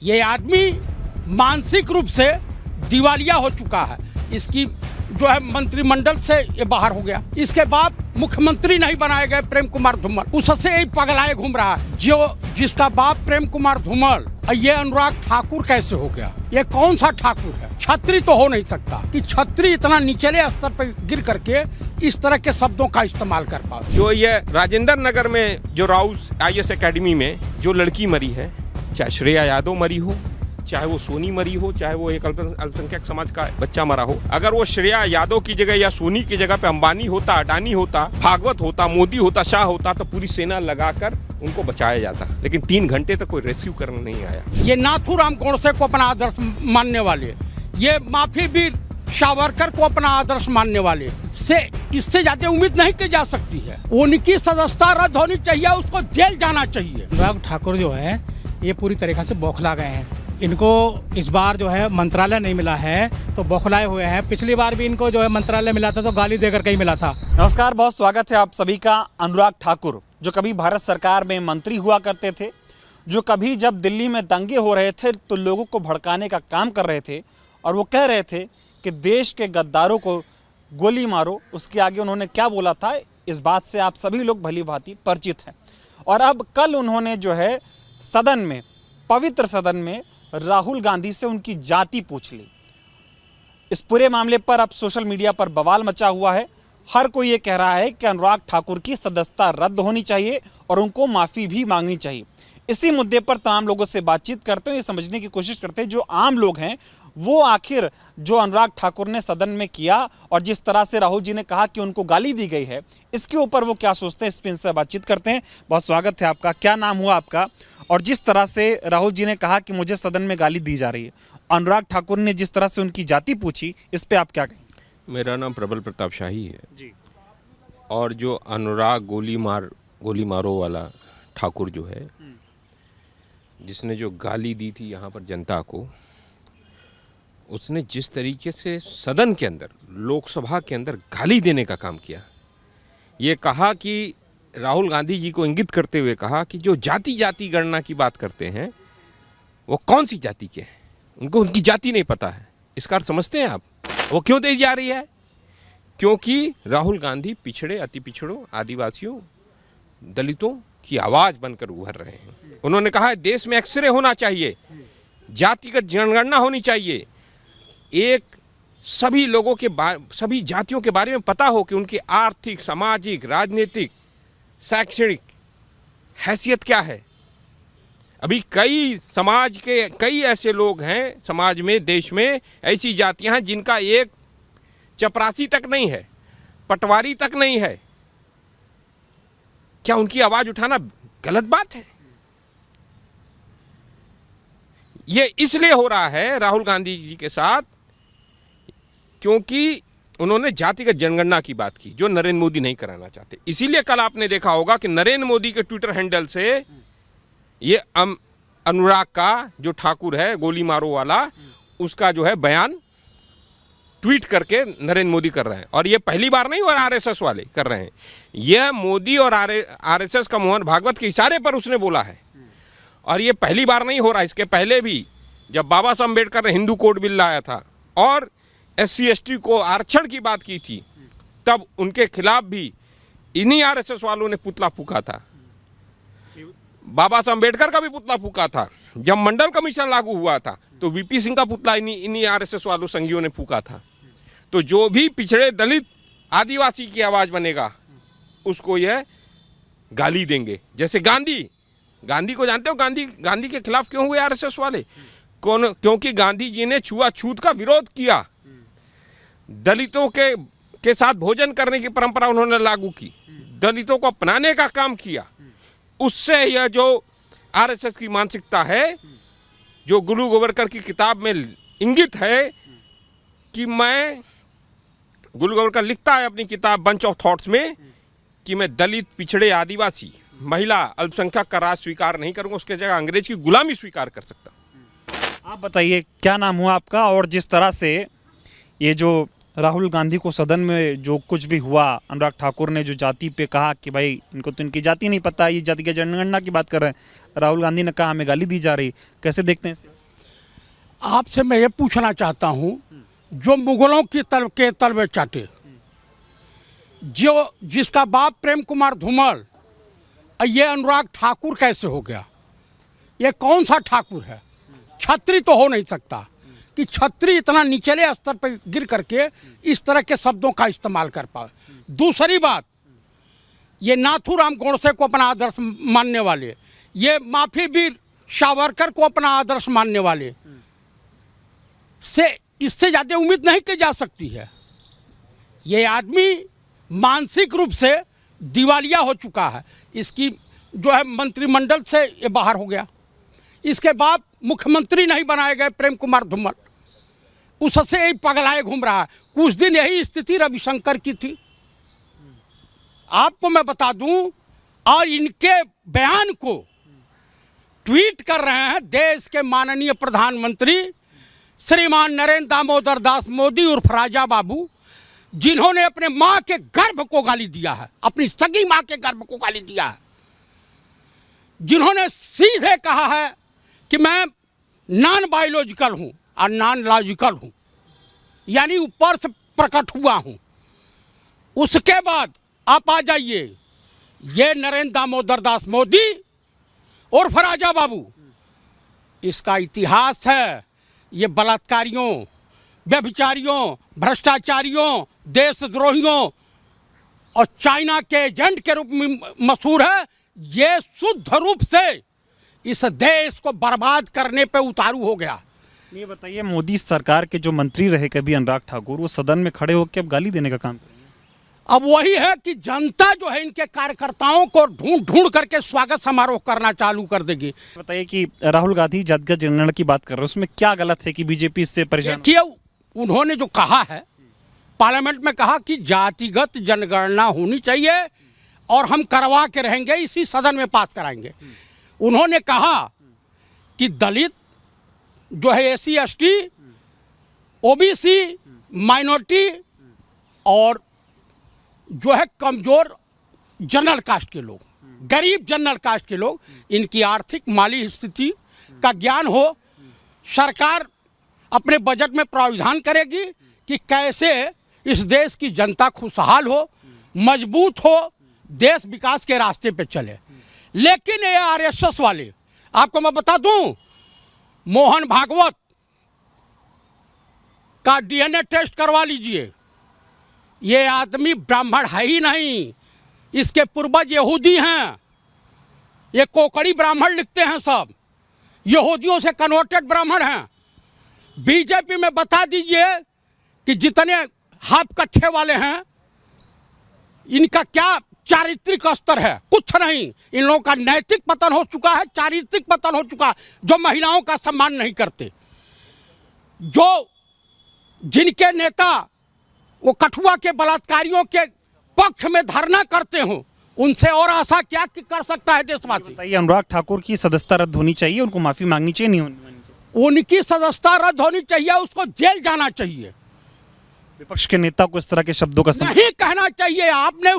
ये आदमी मानसिक रूप से दिवालिया हो चुका है। इसकी जो है मंत्रिमंडल से ये बाहर हो गया। इसके बाद मुख्यमंत्री नहीं बनाए गए प्रेम कुमार धूमल, उससे ही पगलाए घूम रहा है। जिसका बाप प्रेम कुमार धूमल, ये अनुराग ठाकुर कैसे हो गया? ये कौन सा ठाकुर है? छत्री तो हो नहीं सकता कि छत्री इतना निचले स्तर पर गिर करके इस तरह के शब्दों का इस्तेमाल कर पाए। जो ये राजेंद्र नगर में जो राउस IAS एकेडमी में जो लड़की मरी है, चाहे श्रेया यादव मरी हो, चाहे वो सोनी मरी हो, चाहे वो एक अल्पसंख्यक समाज का बच्चा मरा हो, अगर वो श्रेया यादव की जगह या सोनी की जगह पे अंबानी होता, अडानी होता, भागवत होता, मोदी होता, शाह होता, तो पूरी सेना लगाकर उनको बचाया जाता। लेकिन 3 घंटे तक कोई रेस्क्यू करने नहीं आया। ये नाथूराम गोडसे को अपना आदर्श मानने वाले, ये माफी वीर सावरकर को अपना आदर्श मानने वाले से इससे ज्यादा उम्मीद नहीं की जा सकती है। उनकी सदस्यता रद्द होनी चाहिए, उसको जेल जाना चाहिए। अनुराग ठाकुर जो है ये पूरी तरीके से बौखला गए हैं। इनको इस बार जो है मंत्रालय नहीं मिला है तो बौखलाए हुए हैं। पिछली बार भी इनको जो है मंत्रालय मिला था तो गाली देकर कहीं मिला था। नमस्कार, बहुत स्वागत है आप सभी का। अनुराग ठाकुर जो कभी भारत सरकार में मंत्री हुआ करते थे, जो कभी जब दिल्ली में दंगे हो रहे थे तो लोगों को भड़काने का काम कर रहे थे और वो कह रहे थे कि देश के गद्दारों को गोली मारो, उसके आगे उन्होंने क्या बोला था इस बात से आप सभी लोग भली भांति परिचित हैं। और अब कल उन्होंने जो है सदन में, पवित्र सदन में राहुल गांधी से उनकी जाति पूछ ली। इस पूरे मामले पर अब सोशल मीडिया पर बवाल मचा हुआ है। हर कोई ये कह रहा है कि अनुराग ठाकुर की सदस्यता रद्द होनी चाहिए और उनको माफ़ी भी मांगनी चाहिए। इसी मुद्दे पर तमाम लोगों से बातचीत करते हैं, ये समझने की कोशिश करते हैं जो आम लोग हैं वो आखिर जो अनुराग ठाकुर ने सदन में किया और जिस तरह से राहुल जी ने कहा कि उनको गाली दी गई है, इसके ऊपर वो क्या सोचते हैं, इस पर इनसे बातचीत करते हैं। बहुत स्वागत है आपका। क्या नाम हुआ आपका? और जिस तरह से राहुल जी ने कहा कि मुझे सदन में गाली दी जा रही है, अनुराग ठाकुर ने जिस तरह से उनकी जाति पूछी, इस पर आप क्या कहें? मेरा नाम प्रबल प्रताप शाही है जी। और जो अनुराग गोली मारो वाला ठाकुर जो है, जिसने जो गाली दी थी यहाँ पर जनता को, उसने जिस तरीके से सदन के अंदर, लोकसभा के अंदर गाली देने का काम किया, ये कहा कि राहुल गांधी जी को इंगित करते हुए कहा कि जो जाति गणना की बात करते हैं वो कौन सी जाति के हैं, उनको उनकी जाति नहीं पता है। इसका अर्थ समझते हैं आप? वो क्यों दी जा रही है? क्योंकि राहुल गांधी पिछड़े, अति पिछड़ों, आदिवासियों, दलितों की आवाज़ बनकर उभर रहे हैं। उन्होंने कहा है देश में एक्सरे होना चाहिए, जातिगत जनगणना होनी चाहिए, एक सभी लोगों के सभी जातियों के बारे में पता हो कि उनकी आर्थिक, सामाजिक, राजनीतिक, शैक्षणिक हैसियत क्या है। अभी कई समाज के कई ऐसे लोग हैं समाज में, देश में ऐसी जातियां हैं जिनका एक चपरासी तक नहीं है, पटवारी तक नहीं है। क्या उनकी आवाज उठाना गलत बात है? ये इसलिए हो रहा है राहुल गांधी जी के साथ क्योंकि उन्होंने जातिगत जनगणना की बात की, जो नरेंद्र मोदी नहीं कराना चाहते। इसीलिए कल आपने देखा होगा कि नरेंद्र मोदी के ट्विटर हैंडल से ये अनुराग का जो ठाकुर है गोली मारो वाला, उसका जो है बयान ट्वीट करके नरेंद्र मोदी कर रहे हैं। और ये पहली बार नहीं और RSS वाले कर रहे हैं, यह मोदी और RSS का मोहन भागवत के इशारे पर उसने बोला है। और ये पहली बार नहीं हो रहा, इसके पहले भी जब बाबा साहब अम्बेडकर ने हिंदू कोड बिल लाया था और SC/ST को आरक्षण की बात की थी, तब उनके खिलाफ भी इन्हीं RSS वालों ने पुतला फूका था। बाबा साहब अम्बेडकर का भी पुतला फूका था। जब मंडल कमीशन लागू हुआ था तो VP सिंह का पुतला इन्हीं RSS वालों संघियों ने फूका था। तो जो भी पिछड़े, दलित, आदिवासी की आवाज़ बनेगा उसको यह गाली देंगे। जैसे गांधी को जानते हो, गांधी के खिलाफ क्यों हुए RSS वाले? क्योंकि गांधी जी ने छुआछूत का विरोध किया, दलितों के साथ भोजन करने की परंपरा उन्होंने लागू की, दलितों को अपनाने का काम किया। उससे यह जो RSS की मानसिकता है, जो गुरु गोवरकर की किताब में इंगित है कि गुरु गोवरकर लिखता है अपनी किताब बंच ऑफ थॉट्स में कि मैं दलित, पिछड़े, आदिवासी, महिला, अल्पसंख्यक का राज स्वीकार नहीं करूंगा, उसके जगह अंग्रेज की गुलामी स्वीकार कर सकता हूं। आप बताइए क्या नाम हुआ आपका? और जिस तरह से ये जो राहुल गांधी को सदन में जो कुछ भी हुआ, अनुराग ठाकुर ने जो जाति पे कहा कि भाई इनको तो इनकी जाति नहीं पता, ये जाति की जनगणना की बात कर रहे हैं, राहुल गांधी ने कहा हमें गाली दी जा रही, कैसे देखते हैं इसे? आपसे मैं ये पूछना चाहता हूँ, जो मुगलों की के तलवे चाटे, जो जिसका बाप प्रेम कुमार धूमल, ये अनुराग ठाकुर कैसे हो गया? ये कौन सा ठाकुर है? छत्री तो हो नहीं सकता कि छत्री इतना निचले स्तर पर गिर करके इस तरह के शब्दों का इस्तेमाल कर पाए। दूसरी बात, ये नाथूराम गोडसे को अपना आदर्श मानने वाले, ये माफी वीर सावरकर को अपना आदर्श मानने वाले से इससे ज़्यादा उम्मीद नहीं की जा सकती है। ये आदमी मानसिक रूप से दिवालिया हो चुका है। इसकी जो है मंत्रिमंडल से ये बाहर हो गया। इसके बाद मुख्यमंत्री नहीं बनाए गए प्रेम कुमार धूमल, उससे ही पगलाए घूम रहा है। कुछ दिन यही स्थिति रविशंकर की थी, आपको मैं बता दूं। और इनके बयान को ट्वीट कर रहे हैं देश के माननीय प्रधानमंत्री श्रीमान नरेंद्र दामोदर दास मोदी उर्फ राजा बाबू, जिन्होंने अपने मां के गर्भ को गाली दिया है, अपनी सगी मां के गर्भ को गाली दिया है, जिन्होंने सीधे कहा है कि मैं नॉन बायोलॉजिकल हूं और नॉन लॉजिकल हूं, यानी ऊपर से प्रकट हुआ हूं। उसके बाद आप आ जाइए, ये नरेंद्र दामोदर दास मोदी उर्फ राजा बाबू, इसका इतिहास है। ये बलात्कारियों, व्यभिचारियों, भ्रष्टाचारियों, देशद्रोहियों और चाइना के एजेंट के रूप में मशहूर है। ये शुद्ध रूप से इस देश को बर्बाद करने पे उतारू हो गया। ये बताइए, मोदी सरकार के जो मंत्री रहे कभी अनुराग ठाकुर, वो सदन में खड़े होकर अब गाली देने का काम करेंगे? अब वही है कि जनता जो है इनके कार्यकर्ताओं को ढूंढ ढूंढ करके स्वागत समारोह करना चालू कर देगी। बताइए कि राहुल गांधी जातिगत जनगणना की बात कर रहे हैं, उसमें क्या गलत है कि बीजेपी इससे परेशान? देखिए, उन्होंने जो कहा है पार्लियामेंट में, कहा कि जातिगत जनगणना होनी चाहिए और हम करवा के रहेंगे, इसी सदन में पास कराएंगे। उन्होंने कहा कि दलित जो है, एससी एसटी, ओबीसी, माइनॉरिटी और जो है कमजोर जनरल कास्ट के लोग, गरीब जनरल कास्ट के लोग, इनकी आर्थिक माली स्थिति का ज्ञान हो। सरकार अपने बजट में प्रावधान करेगी कि कैसे इस देश की जनता खुशहाल हो, मजबूत हो, देश विकास के रास्ते पे चले। लेकिन ये आरएसएस वाले, आपको मैं बता दूं, मोहन भागवत का डीएनए टेस्ट करवा लीजिए। ये आदमी ब्राह्मण है ही नहीं, इसके पूर्वज यहूदी हैं। ये कोकड़ी ब्राह्मण लिखते हैं, सब यहूदियों से कन्वर्टेड ब्राह्मण हैं। बीजेपी में बता दीजिए कि जितने हाफ कच्छे वाले हैं, इनका क्या चारित्रिक स्तर है? कुछ नहीं। इन लोगों का नैतिक पतन हो चुका है, चारित्रिक पतन हो चुका है। जो महिलाओं का सम्मान नहीं करते, जो जिनके नेता वो कठुआ के बलात्कारियों के पक्ष में धरना करते हो, उनसे और आशा क्या कर सकता है देशवासी? बताइए, अनुराग ठाकुर की सदस्यता रद्द होनी चाहिए, उनको माफी मांगनी चाहिए, नहीं होनी चाहिए? उनकी सदस्यता रद्द होनी चाहिए, उसको जेल जाना चाहिए। विपक्ष के नेता को इस तरह के शब्दों का नहीं कहना चाहिए। आपने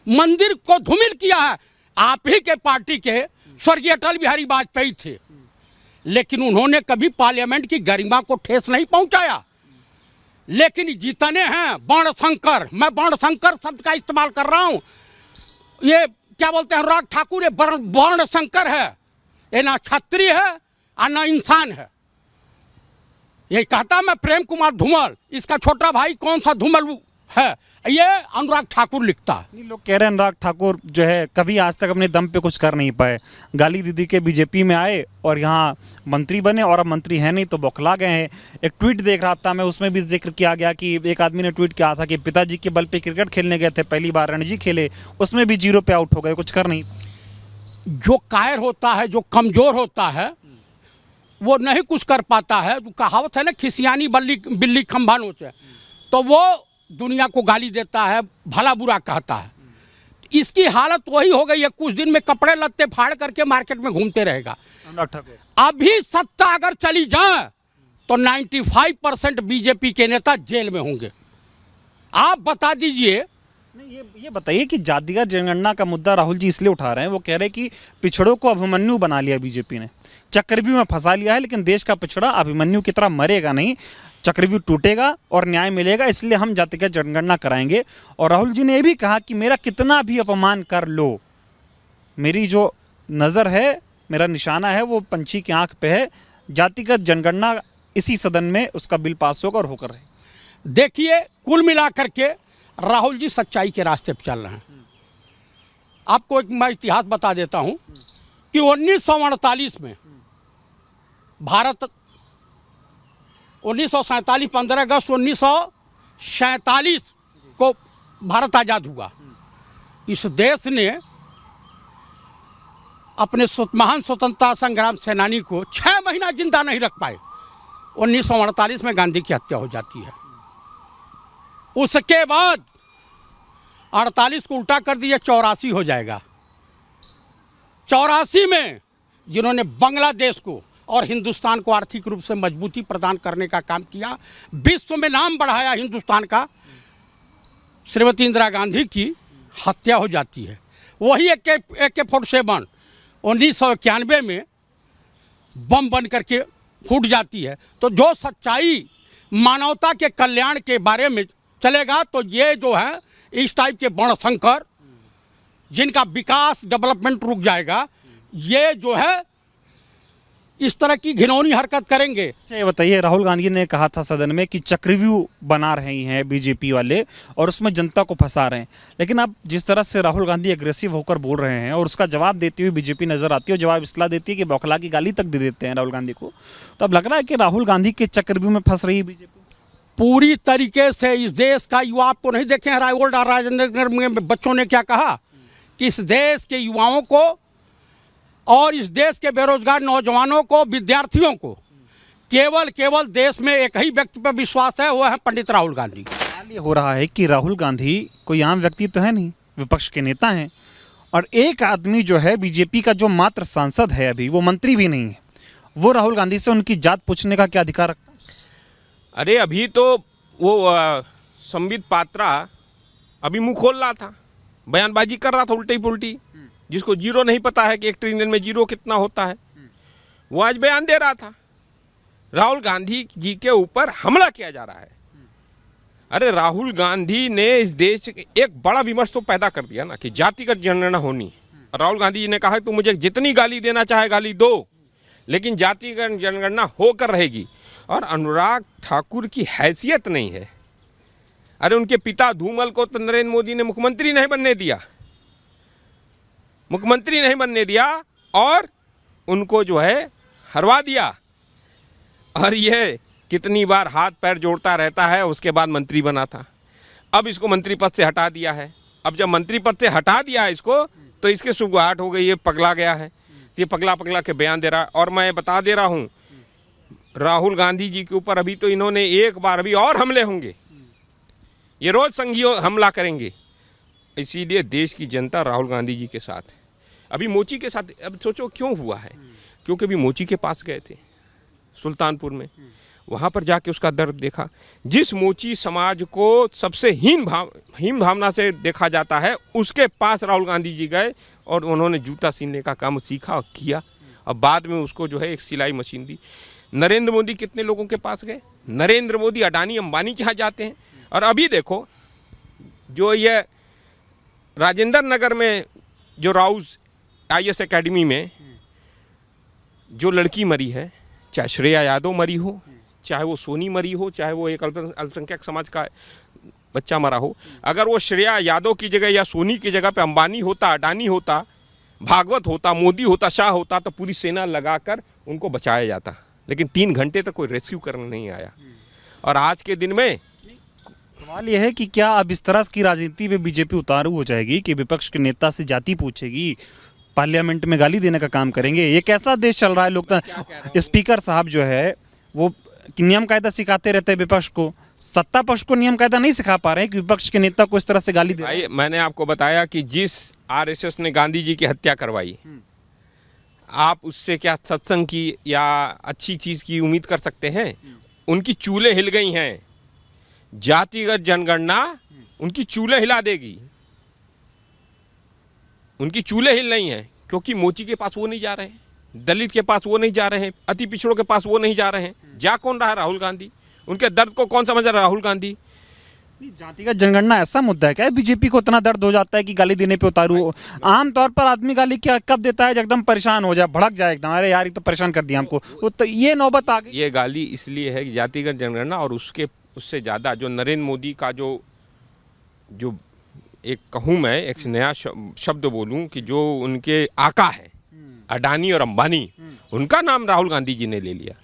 मंदिर को धूमिल किया है। आप ही के पार्टी के स्वर्गीय अटल बिहारी वाजपेयी थे, लेकिन उन्होंने कभी पार्लियामेंट की गरिमा को ठेस नहीं पहुंचाया। लेकिन जितने हैं वर्णशंकर, मैं वर्णशंकर शब्द का इस्तेमाल कर रहा हूं, ये क्या बोलते हैं, अनुराग ठाकुर ये वर्णशंकर है। ये ना क्षत्रिय है और ना इंसान है। ये कहता मैं प्रेम कुमार धूमल, इसका छोटा भाई कौन सा धूमल है, ये अनुराग ठाकुर लिखता है। लोग कह रहे हैं अनुराग ठाकुर जो है कभी आज तक अपने दम पे कुछ कर नहीं पाए, गाली दीदी के बीजेपी में आए और यहाँ मंत्री बने और अब मंत्री हैं नहीं तो बौखला गए हैं। एक ट्वीट देख रहा था मैं, उसमें भी जिक्र किया गया कि एक आदमी ने ट्वीट किया था कि पिताजी के बल पे क्रिकेट खेलने गए थे, पहली बार रणजी खेले, उसमें भी 0 पे आउट हो गए, कुछ कर नहीं। जो कायर होता है, जो कमजोर होता है, वो नहीं कुछ कर पाता है। जो कहावत है ना, खिसियानी बिल्ली खंभा नोचे, तो वो दुनिया को गाली देता है, भला बुरा कहता है। इसकी हालत वही हो गई है, कुछ दिन में कपड़े लत्ते फाड़ करके मार्केट में घूमते रहेगा। अभी सत्ता अगर चली जाए तो 95% बीजेपी के नेता जेल में होंगे। आप बता दीजिए। नहीं, ये बताइए कि जातिगत जनगणना का मुद्दा राहुल जी इसलिए उठा रहे हैं, वो कह रहे हैं कि पिछड़ों को अभिमन्यु बना लिया बीजेपी ने, चक्रव्यूह में फंसा लिया है, लेकिन देश का पिछड़ा अभिमन्यु की तरह मरेगा नहीं, चक्रव्यूह टूटेगा और न्याय मिलेगा, इसलिए हम जातिगत जनगणना कराएंगे। और राहुल जी ने यह भी कहा कि मेरा कितना भी अपमान कर लो, मेरी जो नज़र है, मेरा निशाना है वो पंछी की आंख पे है, जातिगत जनगणना इसी सदन में उसका बिल पास होगा और होकर रहे। देखिए, कुल मिलाकर के राहुल जी सच्चाई के रास्ते पर चल रहे हैं। आपको एक मैं इतिहास बता देता हूं कि 1948 में भारत 1947 15 अगस्त 1947 को भारत आज़ाद हुआ। इस देश ने अपने महान स्वतंत्रता संग्राम सेनानी को 6 महीना जिंदा नहीं रख पाए। 1948 में गांधी की हत्या हो जाती है। उसके बाद 48 को उल्टा कर दिया, 84 हो जाएगा। 84 में जिन्होंने बांग्लादेश को और हिंदुस्तान को आर्थिक रूप से मजबूती प्रदान करने का काम किया, विश्व में नाम बढ़ाया हिंदुस्तान का, श्रीमती इंदिरा गांधी की हत्या हो जाती है। वही AK-47 1991 में बम बन करके फूट जाती है। तो जो सच्चाई मानवता के कल्याण के बारे में चलेगा, तो ये जो है इस टाइप के वर्णशंकर जिनका विकास डेवलपमेंट रुक जाएगा, ये जो है इस तरह की घिनौनी हरकत करेंगे। अच्छा, ये बताइए, राहुल गांधी ने कहा था सदन में कि चक्रव्यूह बना रहे हैं बीजेपी वाले और उसमें जनता को फंसा रहे हैं, लेकिन अब जिस तरह से राहुल गांधी एग्रेसिव होकर बोल रहे हैं और उसका जवाब देती हुई बीजेपी नजर आती है, और जवाब इसलिए देती है कि बौखला की गाली तक दे देते हैं राहुल गांधी को, तो अब लग रहा है कि राहुल गांधी के चक्रव्यूह में फंस रही है बीजेपी पूरी तरीके से। इस देश का युवा, आपको नहीं देखे हैं रायगोल्ड और राजेंद्र में बच्चों ने क्या कहा कि इस देश के युवाओं को और इस देश के बेरोजगार नौजवानों को, विद्यार्थियों को केवल देश में एक ही व्यक्ति पर विश्वास है, वो है पंडित राहुल गांधी। ये हो रहा है कि राहुल गांधी कोई आम व्यक्ति तो है नहीं, विपक्ष के नेता हैं, और एक आदमी जो है बीजेपी का जो मात्र सांसद है, अभी वो मंत्री भी नहीं है, वो राहुल गांधी से उनकी जात पूछने का क्या अधिकार रखता है? अरे अभी तो वो संबित पात्रा अभी मुंह खोल रहा था, बयानबाजी कर रहा था उल्टी पुल्टी, जिसको जीरो नहीं पता है कि 1 ट्रिलियन में जीरो कितना होता है, वो आज बयान दे रहा था। राहुल गांधी जी के ऊपर हमला किया जा रहा है। अरे राहुल गांधी ने इस देश एक बड़ा विमर्श तो पैदा कर दिया ना कि जातिगत जनगणना होनी। राहुल गांधी जी ने कहा तू मुझे जितनी गाली देना चाहे गाली दो, लेकिन जातिगत जनगणना होकर रहेगी। और अनुराग ठाकुर की हैसियत नहीं है। अरे उनके पिता धूमल को तो नरेंद्र मोदी ने मुख्यमंत्री नहीं बनने दिया और उनको जो है हरवा दिया। और ये कितनी बार हाथ पैर जोड़ता रहता है, उसके बाद मंत्री बना था। अब इसको मंत्री पद से हटा दिया है। अब जब मंत्री पद से हटा दिया है इसको, तो इसके सुगवाहट हो गई, ये पगला गया है, ये पगला के बयान दे रहा है। और मैं बता दे रहा हूँ, राहुल गांधी जी के ऊपर अभी तो इन्होंने एक बार अभी और हमले होंगे, ये रोज संघीय हमला करेंगे। इसीलिए देश की जनता राहुल गांधी जी के साथ है। अभी मोची के साथ, अब सोचो क्यों हुआ है, क्योंकि अभी मोची के पास गए थे सुल्तानपुर में, वहाँ पर जाके उसका दर्द देखा। जिस मोची समाज को सबसे हीन भावना से देखा जाता है, उसके पास राहुल गांधी जी गए और उन्होंने जूता सीने का काम सीखा और किया। और बाद में उसको जो है एक सिलाई मशीन दी। नरेंद्र मोदी कितने लोगों के पास गए? नरेंद्र मोदी अडानी अंबानी के यहाँ जाते हैं। और अभी देखो, जो ये राजेंद्र नगर में जो राउस IAS एकेडमी में जो लड़की मरी है, चाहे श्रेया यादव मरी हो, चाहे वो सोनी मरी हो, चाहे वो एक अल्पसंख्यक समाज का बच्चा मरा हो, अगर वो श्रेया यादव की जगह या सोनी की जगह पे अंबानी होता, अडानी होता, भागवत होता, मोदी होता, शाह होता, तो पूरी सेना लगाकर उनको बचाया जाता। लेकिन 3 घंटे तक कोई रेस्क्यू करने नहीं आया। और आज के दिन में सवाल यह है कि क्या अब इस तरह की राजनीति में बीजेपी उतारू हो जाएगी कि विपक्ष के नेता से जाति पूछेगी, पार्लियामेंट में गाली देने का काम करेंगे? ये कैसा देश चल रहा है? लोकतंत्र स्पीकर साहब जो है वो नियम कायदा सिखाते रहते हैं विपक्ष को, सत्ता पक्ष को नियम कायदा नहीं सिखा पा रहे हैं कि विपक्ष के नेता को इस तरह से गाली दे। मैंने आपको बताया कि जिस RSS ने गांधी जी की हत्या करवाई, आप उससे क्या सत्संग की या अच्छी चीज़ की उम्मीद कर सकते हैं? उनकी चूल्हे हिल गई हैं। जातिगत जनगणना उनकी चूल्हे हिला देगी। उनकी चूल्हे हिल नहीं है, क्योंकि मोची के पास वो नहीं जा रहे हैं, दलित के पास वो नहीं जा रहे हैं, अति पिछड़ों के पास वो नहीं जा रहे हैं। जा कौन रहा है? राहुल गांधी। उनके दर्द को कौन समझ रहा है? राहुल गांधी। जातिगत जनगणना ऐसा मुद्दा है क्या बीजेपी को इतना दर्द हो जाता है कि गाली देने पे उतारू? आमतौर पर आदमी गाली क्या कब देता है? जब एकदम परेशान हो जाए, भड़क जाए एकदम, अरे यार ये तो परेशान कर दिया हमको, वो तो ये नौबत आ गई। ये गाली इसलिए है कि जातिगत जनगणना, और उससे ज़्यादा जो नरेंद्र मोदी का जो एक कहूँ मैं, एक नया शब्द बोलूँ कि जो उनके आका है अडानी और अंबानी, उनका नाम राहुल गांधी जी ने ले लिया।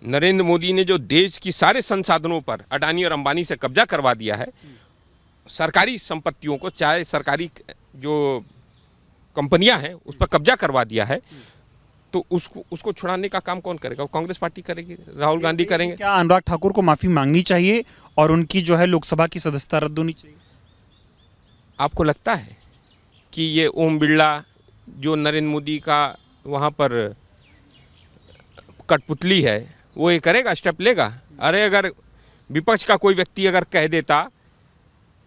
नरेंद्र मोदी ने जो देश की सारे संसाधनों पर अडानी और अंबानी से कब्जा करवा दिया है, सरकारी संपत्तियों को, चाहे सरकारी जो कंपनियां हैं उस पर कब्जा करवा दिया है, तो उसको छुड़ाने का काम कौन करेगा? वो कांग्रेस पार्टी करेगी, राहुल गांधी करेंगे। क्या अनुराग ठाकुर को माफी मांगनी चाहिए और उनकी जो है लोकसभा की सदस्यता रद्द होनी चाहिए? आपको लगता है कि ये ओम बिरला जो नरेंद्र मोदी का वहाँ पर कठपुतली है, वो ये करेगा, स्टेप लेगा? अरे अगर विपक्ष का कोई व्यक्ति अगर कह देता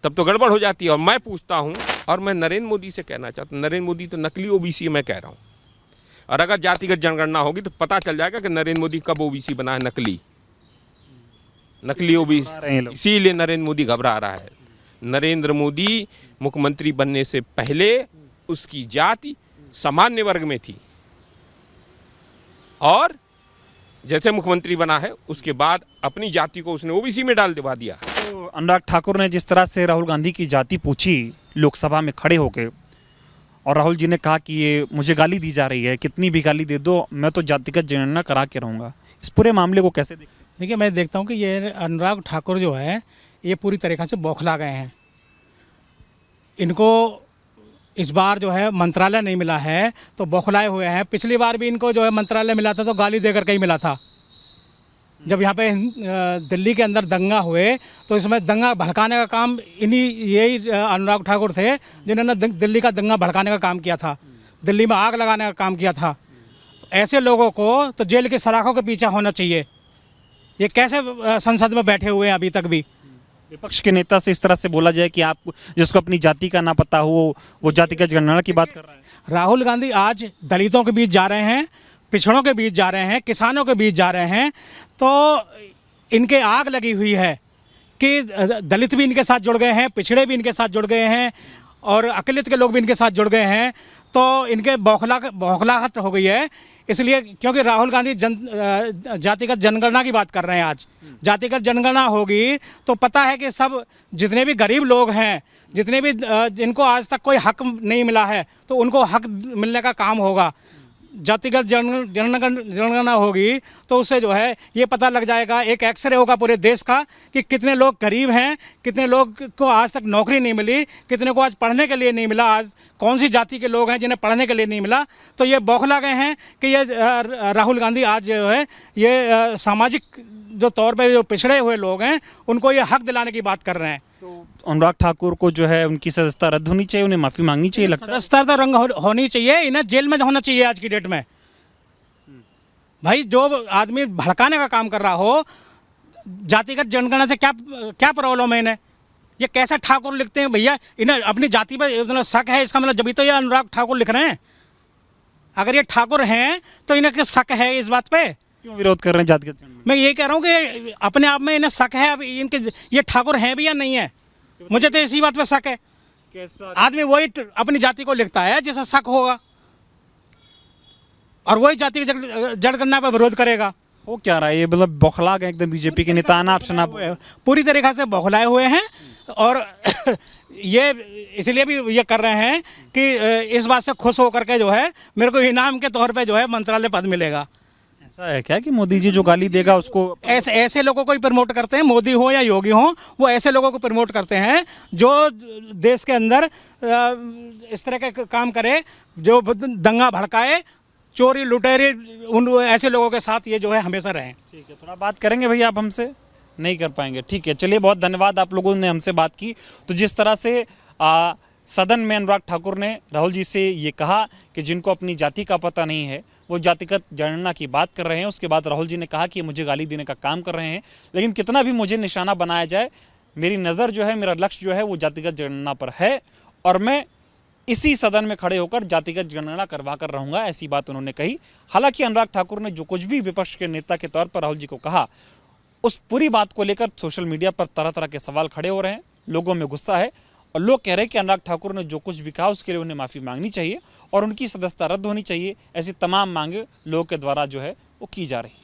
तब तो गड़बड़ हो जाती है। और मैं पूछता हूँ, और मैं नरेंद्र मोदी से कहना चाहता हूँ, नरेंद्र मोदी तो नकली ओबीसी मैं कह रहा हूँ, और अगर जातिगत जनगणना होगी तो पता चल जाएगा कि नरेंद्र मोदी कब ओबीसी बना है, नकली ओबीसी। इसीलिए नरेंद्र मोदी घबरा रहा है। नरेंद्र मोदी मुख्यमंत्री बनने से पहले उसकी जाति सामान्य वर्ग में थी, और जैसे मुख्यमंत्री बना है उसके बाद अपनी जाति को उसने ओबीसी में दबा दिया। तो अनुराग ठाकुर ने जिस तरह से राहुल गांधी की जाति पूछी लोकसभा में खड़े होकर, और राहुल जी ने कहा कि ये मुझे गाली दी जा रही है, कितनी भी गाली दे दो, मैं तो जातिगत जनगणना करा के रहूँगा, इस पूरे मामले को कैसे देखते हैं? देखिए, मैं देखता हूँ कि ये अनुराग ठाकुर जो है ये पूरी तरीक़ा से बौखला गए हैं। इनको इस बार जो है मंत्रालय नहीं मिला है तो बौखलाए हुए हैं। पिछली बार भी इनको जो है मंत्रालय मिला था तो गाली देकर के ही मिला था। जब यहाँ पे दिल्ली के अंदर दंगा हुए तो इसमें दंगा भड़काने का काम यही अनुराग ठाकुर थे जिन्होंने दिल्ली का दंगा भड़काने का काम किया था, दिल्ली में आग लगाने का काम किया था। तो ऐसे लोगों को तो जेल की सलाखों के पीछे होना चाहिए। ये कैसे संसद में बैठे हुए हैं अभी तक भी? विपक्ष के नेता से इस तरह से बोला जाए कि आप जिसको अपनी जाति का ना पता हो वो जातिगत जनगणना की बात कर रहा है। राहुल गांधी आज दलितों के बीच जा रहे हैं, पिछड़ों के बीच जा रहे हैं, किसानों के बीच जा रहे हैं, तो इनके आग लगी हुई है कि दलित भी इनके साथ जुड़ गए हैं, पिछड़े भी इनके साथ जुड़ गए हैं और अकलियत के लोग भी इनके साथ जुड़ गए हैं। तो इनके बौखलाहट हो गई है, इसलिए क्योंकि राहुल गांधी जातिगत जनगणना की बात कर रहे हैं। आज जातिगत जनगणना होगी तो पता है कि सब जितने भी गरीब लोग हैं, जितने भी जिनको आज तक कोई हक नहीं मिला है, तो उनको हक मिलने का काम होगा। जातिगत जनगणना होगी तो उससे जो है ये पता लग जाएगा, एक एक्सरे होगा पूरे देश का कि कितने लोग गरीब हैं, कितने लोग को आज तक नौकरी नहीं मिली, कितने को आज पढ़ने के लिए नहीं मिला, आज कौन सी जाति के लोग हैं जिन्हें पढ़ने के लिए नहीं मिला। तो ये बौखला गए हैं कि ये राहुल गांधी आज जो है ये सामाजिक जो तौर पर जो पिछड़े हुए लोग हैं उनको ये हक दिलाने की बात कर रहे हैं। तो अनुराग ठाकुर को जो है उनकी सदस्यता रद्द होनी चाहिए, उन्हें माफ़ी मांगनी चाहिए। लगता है सदस्यता तो रंग होनी चाहिए, इन्हें जेल में होना चाहिए आज की डेट में। भाई जो आदमी भड़काने का काम कर रहा हो, जातिगत जनगणना से क्या प्रॉब्लम है इन्हें? ये कैसे ठाकुर लिखते हैं भैया? इन्हें अपनी जाति पर मतलब शक है, इसका मतलब जब तो ये अनुराग ठाकुर लिख रहे हैं। अगर ये ठाकुर हैं तो इन्हें शक है इस बात पे, क्यों विरोध कर रहे हैं जातिगत जनगणना? मैं ये कह रहा हूँ कि अपने आप में इन्हें शक है अब इनके ये ठाकुर हैं भी या नहीं है। मुझे तो इसी बात पे शक है। कैसा आदमी वही अपनी जाति को लिखता है जिसे शक होगा, और वही जाति की जनगणना पर विरोध करेगा। हो क्या रहा है ये? मतलब बौखला गए एकदम बीजेपी के नेता, अनाप शनाप पूरी तरीक़ा से बौखलाए हुए हैं। और ये इसलिए भी ये कर रहे हैं कि इस बात से खुश होकर के जो है मेरे को इनाम के तौर पे जो है मंत्रालय पद मिलेगा। ऐसा है क्या कि मोदी जी जो गाली देगा उसको ऐसे लोगों को ही प्रमोट करते हैं, मोदी हो या योगी हो, वो ऐसे लोगों को प्रमोट करते हैं जो देश के अंदर इस तरह के काम करे, जो दंगा भड़काए, चोरी लुटेरे, उन ऐसे लोगों के साथ ये जो है हमेशा रहें। ठीक है, थोड़ा बात करेंगे भैया आप हमसे? नहीं कर पाएंगे, ठीक है। चलिए, बहुत धन्यवाद, आप लोगों ने हमसे बात की। तो जिस तरह से सदन में अनुराग ठाकुर ने राहुल जी से ये कहा कि जिनको अपनी जाति का पता नहीं है वो जातिगत जनगणना की बात कर रहे हैं। उसके बाद राहुल जी ने कहा कि मुझे गाली देने का काम कर रहे हैं, लेकिन कितना भी मुझे निशाना बनाया जाए, मेरी नज़र जो है, मेरा लक्ष्य जो है वो जातिगत जनगणना पर है और मैं इसी सदन में खड़े होकर जातिगत जनगणना करवा कर रहूँगा, ऐसी बात उन्होंने कही। हालांकि अनुराग ठाकुर ने जो कुछ भी विपक्ष के नेता के तौर पर राहुल जी को कहा, उस पूरी बात को लेकर सोशल मीडिया पर तरह तरह के सवाल खड़े हो रहे हैं, लोगों में गुस्सा है और लोग कह रहे हैं कि अनुराग ठाकुर ने जो कुछ भी कहा उसके लिए उन्हें माफ़ी मांगनी चाहिए और उनकी सदस्यता रद्द होनी चाहिए। ऐसी तमाम मांगे लोगों के द्वारा जो है वो की जा रही है।